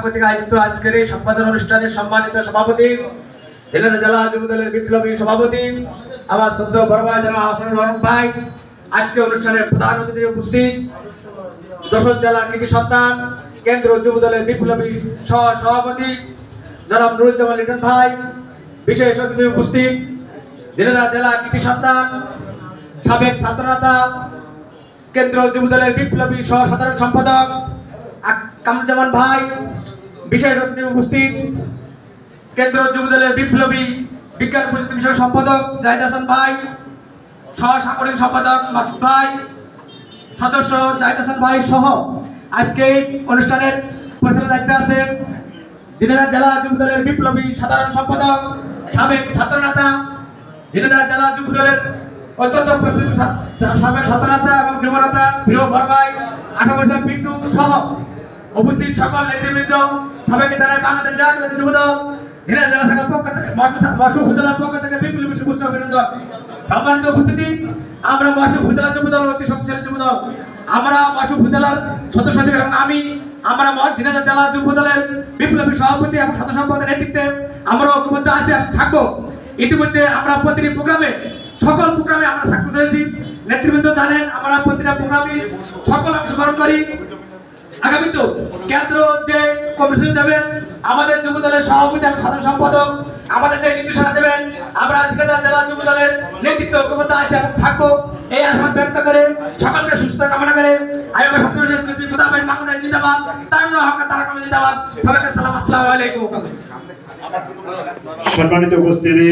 কর্তৃক আয়োজিত আজকের এই সম্পাদন অনুষ্ঠানের সম্মানিত সভাপতি দিনাজপুর জেলা যুবদলের বিপ্লবী সভাপতি আমার শ্রদ্ধেয় বড় ভাই জনাব হাসানুর রহমান ভাই, আজকে অনুষ্ঠানে প্রধান অতিথি উপস্থিত যশোর জেলার কৃতি সন্তান কেন্দ্র যুবদলের বিপ্লবী সভাপতি জনাব নুরুজ্জামান লিটন ভাই, বিশেষ অতিথি উপস্থিত দিনাজপুর জেলার কৃতি সন্তান সাবেক ছাত্রনেতা কেন্দ্র যুবদলের বিপ্লবী সাধারণ সম্পাদক কামরুজ্জামান ভাই, বিশেষ অতিথি উপস্থিত কেন্দ্র যুবদলের বিপ্লবী বিজ্ঞান প্রযুক্তি বিষয়ক সম্পাদক জাহিদ হাসান ভাই, সাংগঠনিক সম্পাদক মাসুদ ভাই, সদস্য জাহিদ হাসান ভাই সহ আজকে এই অনুষ্ঠানের পরিচালনার দায়িত্বে আছেন দিনাজপুর জেলা যুবদলের বিপ্লবী সাধারণ সম্পাদক সাবেক ছাত্রনেতা দিনাজপুর জেলা যুবদলের অত্যন্ত প্রস্তুত সাবেক ছাত্রনেতা এবং যুবনেতা প্রিয় বড় ভাই আকাশ পিন্টু সহ উপস্থিত সকল নেতৃবৃন্দ সবাইকে জানাই বাংলাদেশ জাতীয় যুবদল দিনাজপুর জেলা শাখার পক্ষ থেকে মহাসচিব উপজেলার পক্ষ থেকে বিপ্লবী শুভেচ্ছা অভিনন্দন। সম্মানিত উপস্থিতি, আমরা মহাসচিব উপজেলা যুবদল অতি শক্তিশালী যুবদল, আমরা মহাসচিব উপজেলার সদস্য সচিব এবং আমরা দিনাজপুর জেলা যুবদলের বিপ্লবী সভাপতি এবং সদস্য সম্পাদকের নেতৃত্বে আমরা ঐক্যবদ্ধ আছি থাকবো। ইতিমধ্যে আমরা প্রতিটি প্রোগ্রামে সকল প্রোগ্রামে আমরা সাকসেস হয়েছি। নেতৃবৃন্দ জানেন আমরা প্রতিটা প্রোগ্রামে সকল অংশগ্রহণ করি। আগামী তো কেন্দ্র যে কমিশন দেবেন, আমাদের যুবদলের সভাপতি এবং সাধারণ সম্পাদক আমাদের যে নির্দেশনা দেবেন, আমরা দিনাজপুর জেলা যুবদলের নেতৃত্ব ঐক্যবদ্ধ আছি এবং থাকবো। এই আশাবাদ ব্যক্ত করে সকলকে সুস্থতা কামনা করে আয়োগের সপ্তম শেষ করছি। খোদাবাজ বাংলাদেশ জিন্দাবাদ, তারুণ্য হক তারাক জিন্দাবাদ। সবাইকে সালাম, আসসালামু আলাইকুম। সম্মানিত উপস্থিতি।